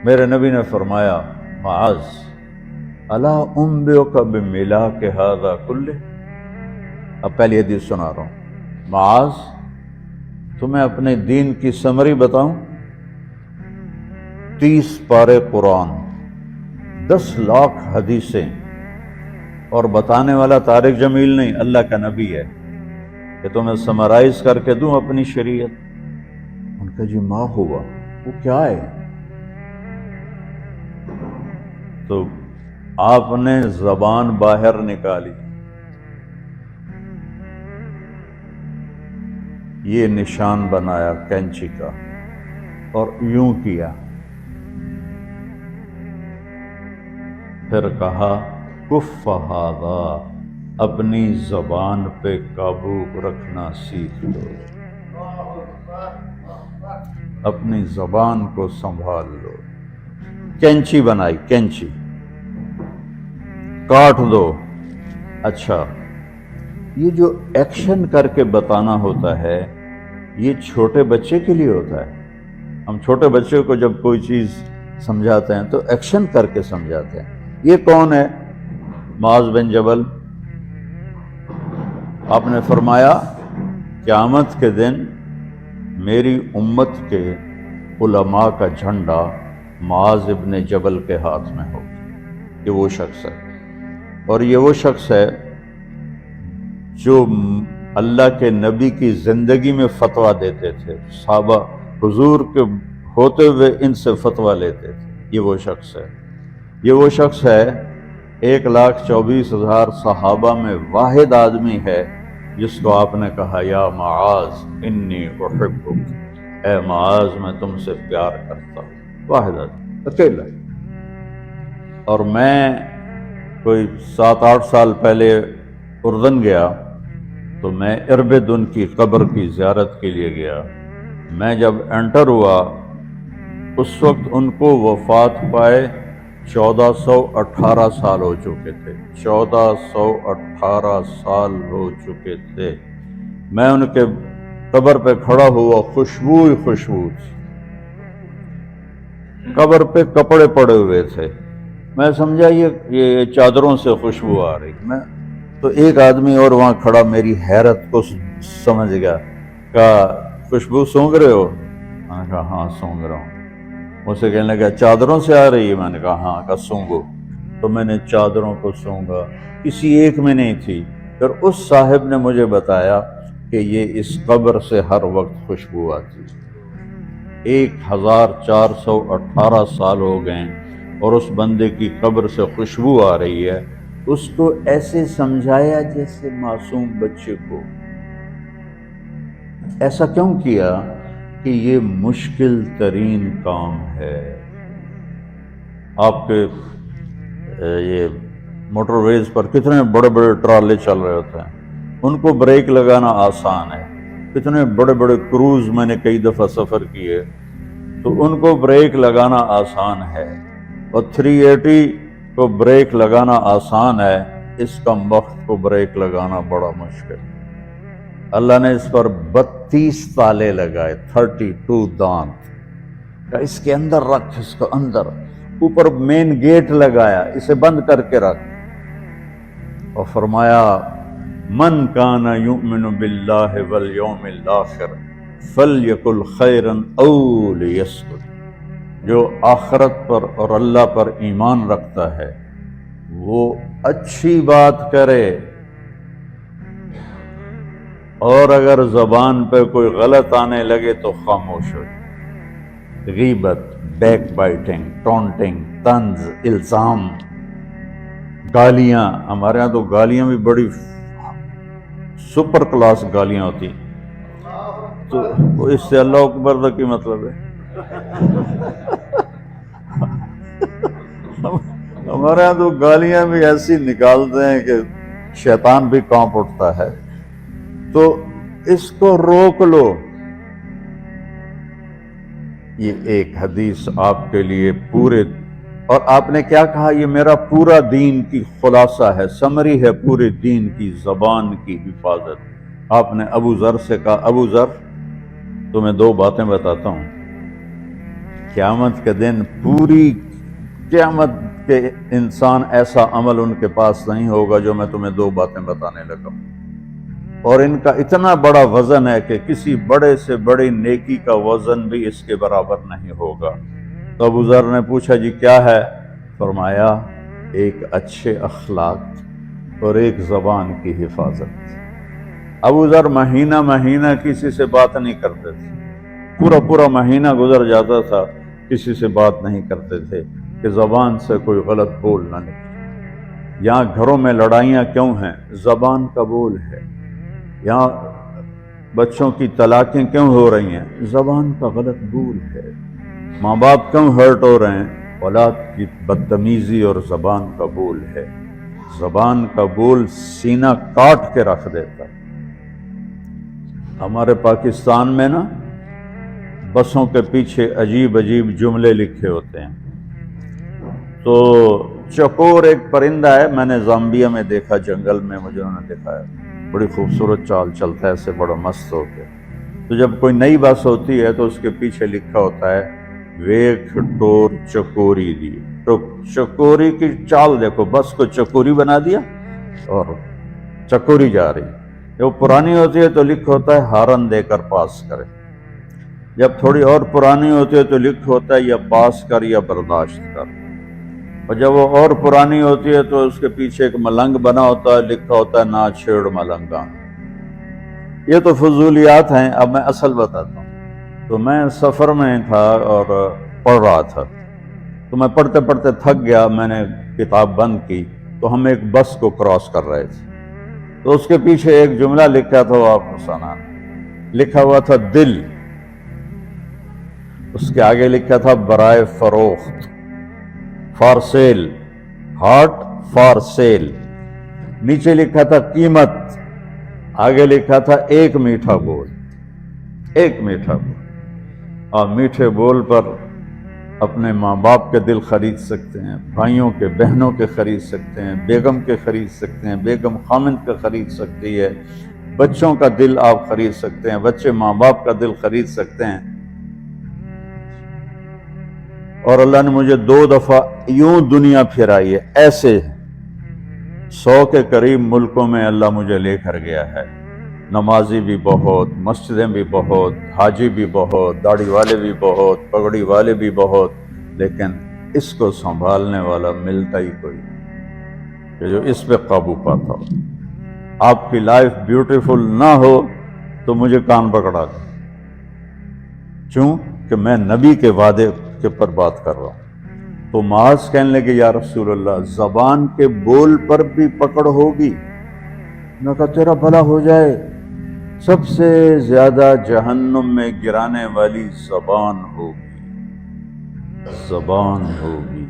میرے نبی نے فرمایا معاذ الا انبئک بملاک ھذا کلہ، اب پہلی حدیث سنا رہا ہوں، معاذ تمہیں اپنے دین کی سمری بتاؤں؟ 30 پارے قرآن، 10 لاکھ حدیثیں، اور بتانے والا طارق جمیل نہیں، اللہ کا نبی ہے، کہ تمہیں سمرائز کر کے دوں اپنی شریعت؟ ان کا جی ما ہوا، وہ کیا ہے؟ تو آپ نے زبان باہر نکالی، یہ نشان بنایا کینچی کا اور یوں کیا، پھر کہا کف ھذا، اپنی زبان پہ قابو رکھنا سیکھ لو، اپنی زبان کو سنبھال لو۔ کینچی بنائی، کینچی کاٹ دو۔ اچھا، یہ جو ایکشن کر کے بتانا ہوتا ہے یہ چھوٹے بچے کے لیے ہوتا ہے۔ ہم چھوٹے بچے کو جب کوئی چیز سمجھاتے ہیں تو ایکشن کر کے سمجھاتے ہیں۔ یہ کون ہے؟ معاذ بن جبل۔ آپ نے فرمایا قیامت کے دن میری امت کے علماء کا جھنڈا معاذ ابن جبل کے ہاتھ میں ہوگا۔ یہ وہ شخص ہے، اور یہ وہ شخص ہے جو اللہ کے نبی کی زندگی میں فتویٰ دیتے تھے، صحابہ حضور کے ہوتے ہوئے ان سے فتویٰ لیتے تھے۔ یہ وہ شخص ہے، یہ وہ شخص ہے 1,24,000 صحابہ میں واحد آدمی ہے جس کو آپ نے کہا یا معاذ انی احبک، اے معاذ میں تم سے پیار کرتا ہوں، واحد آدمی، اکیلا۔ اور میں کوئی 7-8 سال پہلے اردن گیا تو میں اربد ان کی قبر کی زیارت کے لیے گیا۔ میں جب انٹر ہوا اس وقت ان کو وفات پائے 1418 سال ہو چکے تھے، 1418 سال ہو چکے تھے۔ میں ان کے قبر پہ کھڑا ہوا، خوشبو ہی خوشبو تھی، قبر پہ کپڑے پڑے ہوئے تھے۔ میں سمجھا یہ چادروں سے خوشبو آ رہی۔ میں تو ایک آدمی اور وہاں کھڑا میری حیرت کو سمجھ گیا، کہا خوشبو سونگھ رہے ہو؟ میں نے کہا ہاں سونگھ رہا ہوں۔ مجھ سے کہنے لگا چادروں سے آ رہی ہے؟ میں نے کہا ہاں۔ کہا سونگو۔ تو میں نے چادروں کو سونگا، کسی ایک میں نہیں تھی۔ پھر اس صاحب نے مجھے بتایا کہ یہ اس قبر سے ہر وقت خوشبو آتی، 1418 سال ہو گئے اور اس بندے کی قبر سے خوشبو آ رہی ہے۔ اس کو ایسے سمجھایا جیسے معصوم بچے کو۔ ایسا کیوں کیا؟ کہ یہ مشکل ترین کام ہے۔ آپ کے یہ موٹر ویز پر کتنے بڑے بڑے ٹرالے چل رہے ہوتے ہیں، ان کو بریک لگانا آسان ہے۔ کتنے بڑے بڑے کروز میں نے کئی دفعہ سفر کیے تو ان کو بریک لگانا آسان ہے، اور 380 کو بریک لگانا آسان ہے، اس کا وقت کو بریک لگانا بڑا مشکل۔ اللہ نے اس پر 32 تالے لگائے، 32 دانت، اس کے اندر رکھ، اس کو اندر، اوپر مین گیٹ لگایا، اسے بند کر کے رکھ، اور فرمایا من کان یؤمن باللہ والیوم الآخر فلیقل خیرا او لیسکت، جو آخرت پر اور اللہ پر ایمان رکھتا ہے وہ اچھی بات کرے، اور اگر زبان پہ کوئی غلط آنے لگے تو خاموش ہو۔ غیبت، بیک بائٹنگ، ٹونٹنگ، طنز، الزام، گالیاں، ہمارے ہاں تو گالیاں بھی بڑی سپر کلاس گالیاں ہوتی، تو اس سے اللہ اکبر کا کی مطلب ہے؟ ہمارے ہاں تو گالیاں بھی ایسی نکالتے ہیں کہ شیطان بھی کانپ اٹھتا ہے۔ تو اس کو روک لو۔ یہ ایک حدیث آپ کے لیے پورے، اور آپ نے کیا کہا؟ یہ میرا پورا دین کی خلاصہ ہے، سمری ہے پورے دین کی، زبان کی حفاظت۔ آپ نے ابو ذر سے کہا ابو ذر تمہیں 2 باتیں بتاتا ہوں، قیامت کے دن پوری قیامت کے انسان ایسا عمل ان کے پاس نہیں ہوگا جو میں تمہیں دو باتیں بتانے لگا ہوں، اور ان کا اتنا بڑا وزن ہے کہ کسی بڑے سے بڑی نیکی کا وزن بھی اس کے برابر نہیں ہوگا۔ تو ابو ذر نے پوچھا جی کیا ہے؟ فرمایا ایک اچھے اخلاق اور ایک زبان کی حفاظت۔ ابو ذر مہینہ مہینہ کسی سے بات نہیں کرتے تھے، پورا مہینہ گزر جاتا تھا کسی سے بات نہیں کرتے تھے کہ زبان سے کوئی غلط بول نہ نکلے۔ یہاں گھروں میں لڑائیاں کیوں ہیں؟ زبان کا بول ہے۔ یہاں بچوں کی طلاقیں کیوں ہو رہی ہیں؟ زبان کا غلط بول ہے۔ ماں باپ کیوں ہرٹ ہو رہے ہیں؟ اولاد کی بدتمیزی اور زبان کا بول ہے۔ زبان کا بول سینہ کاٹ کے رکھ دیتا ہے۔ ہمارے پاکستان میں نا بسوں کے پیچھے عجیب جملے لکھے ہوتے ہیں۔ تو چکور ایک پرندہ ہے، میں نے زامبیا میں دیکھا، جنگل میں مجھے انہوں نے دکھایا، بڑی خوبصورت چال چلتا ہے ایسے بڑا مست ہو کے۔ تو جب کوئی نئی بس ہوتی ہے تو اس کے پیچھے لکھا ہوتا ہے ویک ٹور چکوری دی۔ تو چکوری کی چال دیکھو، بس کو چکوری بنا دیا اور چکوری جا رہی۔ جب پرانی ہوتی ہے تو لکھ ہوتا ہے ہارن دے کر پاس کرے۔ جب تھوڑی اور پرانی ہوتی ہے تو لکھ ہوتا ہے یا پاس کر یا برداشت کر۔ اور جب وہ اور پرانی ہوتی ہے تو اس کے پیچھے ایک ملنگ بنا ہوتا ہے، لکھا ہوتا ہے نا چھیڑ ملنگا۔ یہ تو فضولیات ہیں، اب میں اصل بتاتا ہوں۔ تو میں سفر میں تھا اور پڑھ رہا تھا، تو میں پڑھتے پڑھتے تھک گیا، میں نے کتاب بند کی، تو ہم ایک بس کو کراس کر رہے تھے، تو اس کے پیچھے ایک جملہ لکھا تھا، وہ آپ کو سنا، لکھا ہوا تھا دل، اس کے آگے لکھا تھا برائے فروخت، for sale, heart for sale, نیچے لکھا تھا قیمت، آگے لکھا تھا ایک میٹھا بول، ایک میٹھا بول۔ اور میٹھے بول پر اپنے ماں باپ کے دل خرید سکتے ہیں، بھائیوں کے بہنوں کے خرید سکتے ہیں، بیگم کے خرید سکتے ہیں، بیگم خامند کا خرید سکتی ہے، بچوں کا دل آپ خرید سکتے ہیں، بچے ماں باپ کا دل خرید سکتے ہیں۔ اور اللہ نے مجھے 2 دفعہ یوں دنیا پھرائی ہے، ایسے 100 کے قریب ملکوں میں اللہ مجھے لے کر گیا ہے، نمازی بھی بہت، مسجدیں بھی بہت، حاجی بھی بہت، داڑھی والے بھی بہت، پگڑی والے بھی بہت، لیکن اس کو سنبھالنے والا ملتا ہی کوئی کہ جو اس پہ قابو پاتا ہو۔ آپ کی لائف بیوٹیفل نہ ہو تو مجھے کان پکڑا دیں، کیوں کہ میں نبی کے وعدے کے پر بات کر رہا ہوں۔ تو معاذ کہنے لگے یا رسول اللہ زبان کے بول پر بھی پکڑ ہوگی؟ میں کہا تیرا بھلا ہو جائے، سب سے زیادہ جہنم میں گرانے والی زبان ہوگی، زبان ہوگی۔